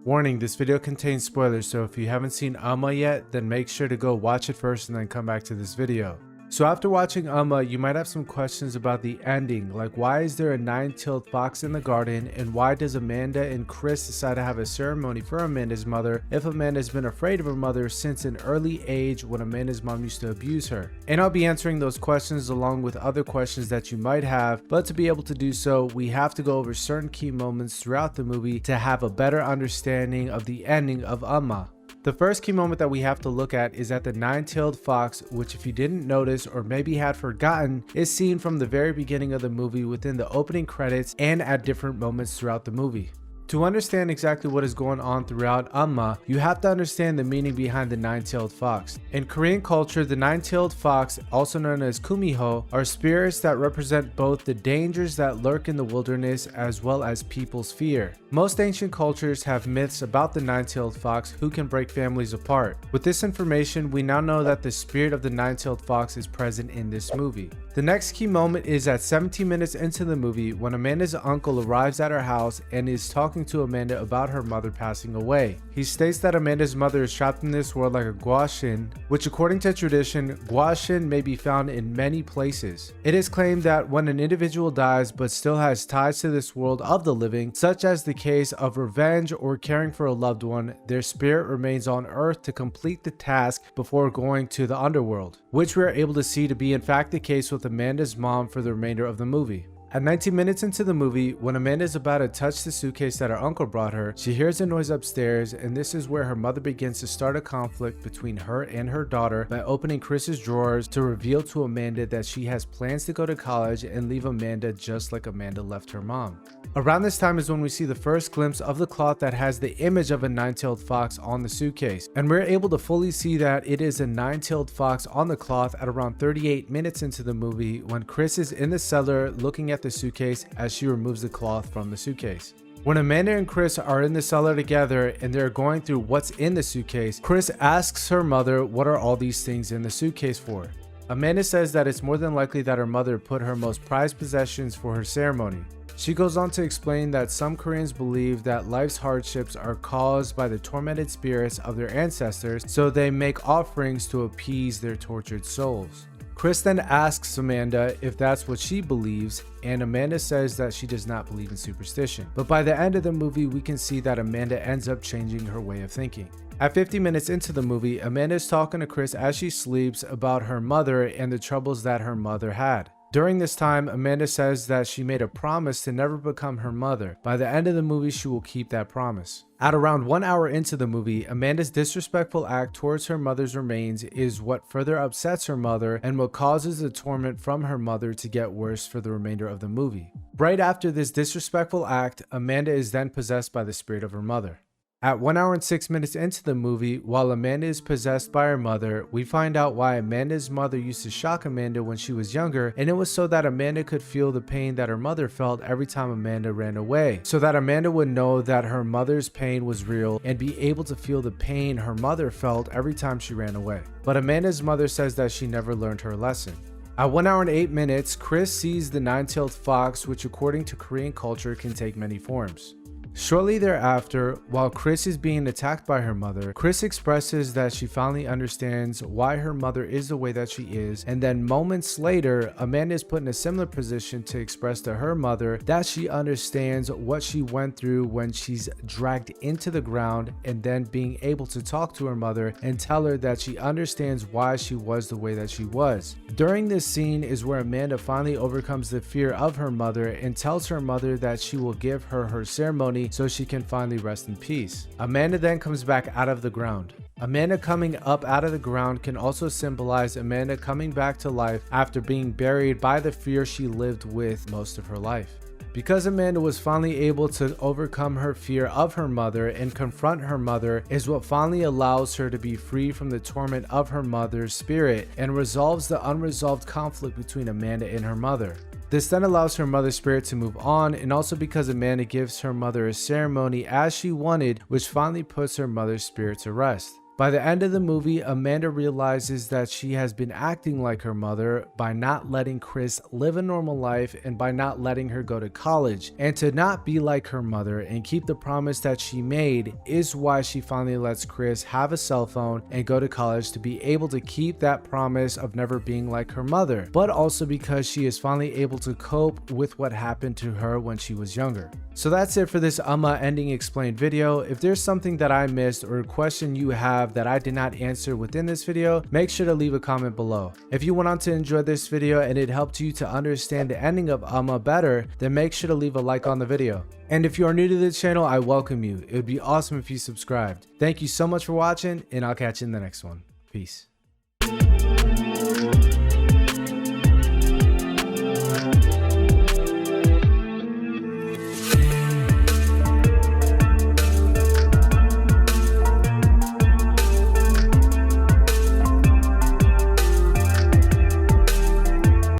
Warning, this video contains spoilers, so if you haven't seen UMMA yet, then make sure to go watch it first and then come back to this video. So after watching UMMA, you might have some questions about the ending, like why is there a 9-tailed fox in the garden, and why does Amanda and Chris decide to have a ceremony for Amanda's mother if Amanda's been afraid of her mother since an early age when Amanda's mom used to abuse her. And I'll be answering those questions along with other questions that you might have, but to be able to do so, we have to go over certain key moments throughout the movie to have a better understanding of the ending of UMMA. The first key moment that we have to look at is at the 9-tailed fox, which if you didn't notice or maybe had forgotten, is seen from the very beginning of the movie within the opening credits and at different moments throughout the movie. To understand exactly what is going on throughout UMMA, you have to understand the meaning behind the 9-tailed fox. In Korean culture, the 9-tailed fox, also known as kumiho, are spirits that represent both the dangers that lurk in the wilderness as well as people's fear. Most ancient cultures have myths about the 9-tailed fox who can break families apart. With this information, we now know that the spirit of the 9-tailed fox is present in this movie. The next key moment is at 17 minutes into the movie when Amanda's uncle arrives at her house and is talking to Amanda about her mother passing away. He states that Amanda's mother is trapped in this world like a guashin, which according to tradition, guashin may be found in many places. It is claimed that when an individual dies but still has ties to this world of the living, such as the case of revenge or caring for a loved one, their spirit remains on earth to complete the task before going to the underworld, which we are able to see to be in fact the case with Amanda's mom for the remainder of the movie. At 19 minutes into the movie, when Amanda is about to touch the suitcase that her uncle brought her, she hears a noise upstairs, and this is where her mother begins to start a conflict between her and her daughter by opening Chris's drawers to reveal to Amanda that she has plans to go to college and leave Amanda just like Amanda left her mom. Around this time is when we see the first glimpse of the cloth that has the image of a 9-tailed fox on the suitcase, and we're able to fully see that it is a 9-tailed fox on the cloth at around 38 minutes into the movie when Chris is in the cellar looking at the suitcase as she removes the cloth from the suitcase. When Amanda and Chris are in the cellar together and they're going through what's in the suitcase, Chris asks her mother what are all these things in the suitcase for. Amanda says that it's more than likely that her mother put her most prized possessions for her ceremony. She goes on to explain that some Koreans believe that life's hardships are caused by the tormented spirits of their ancestors, so they make offerings to appease their tortured souls. Chris then asks Amanda if that's what she believes, and Amanda says that she does not believe in superstition. But by the end of the movie, we can see that Amanda ends up changing her way of thinking. At 50 minutes into the movie, Amanda is talking to Chris as she sleeps about her mother and the troubles that her mother had. During this time, Amanda says that she made a promise to never become her mother. By the end of the movie, she will keep that promise. At around 1 hour into the movie, Amanda's disrespectful act towards her mother's remains is what further upsets her mother and what causes the torment from her mother to get worse for the remainder of the movie. Right after this disrespectful act, Amanda is then possessed by the spirit of her mother. At 1 hour and 6 minutes into the movie, while Amanda is possessed by her mother, we find out why Amanda's mother used to shock Amanda when she was younger, and it was so that Amanda could feel the pain that her mother felt every time Amanda ran away, so that Amanda would know that her mother's pain was real and be able to feel the pain her mother felt every time she ran away. But Amanda's mother says that she never learned her lesson. At 1 hour and 8 minutes, Chris sees the 9-tailed fox, which according to Korean culture can take many forms. Shortly thereafter, while Chris is being attacked by her mother, Chris expresses that she finally understands why her mother is the way that she is, and then moments later, Amanda is put in a similar position to express to her mother that she understands what she went through when she's dragged into the ground, and then being able to talk to her mother and tell her that she understands why she was the way that she was. During this scene is where Amanda finally overcomes the fear of her mother and tells her mother that she will give her ceremony so she can finally rest in peace. Amanda then comes back out of the ground. Amanda coming up out of the ground can also symbolize Amanda coming back to life after being buried by the fear she lived with most of her life. Because Amanda was finally able to overcome her fear of her mother and confront her mother is what finally allows her to be free from the torment of her mother's spirit and resolves the unresolved conflict between Amanda and her mother. This then allows her mother's spirit to move on, and also because Amanda gives her mother a ceremony as she wanted, which finally puts her mother's spirit to rest. By the end of the movie, Amanda realizes that she has been acting like her mother by not letting Chris live a normal life and by not letting her go to college. And to not be like her mother and keep the promise that she made is why she finally lets Chris have a cell phone and go to college to be able to keep that promise of never being like her mother, but also because she is finally able to cope with what happened to her when she was younger. So that's it for this UMMA Ending Explained video. If there's something that I missed or a question you have that I did not answer within this video, make sure to leave a comment below. If you went on to enjoy this video and it helped you to understand the ending of UMMA better, then make sure to leave a like on the video. And if you are new to this channel, I welcome you. It would be awesome if you subscribed. Thank you so much for watching, and I'll catch you in the next one. Peace.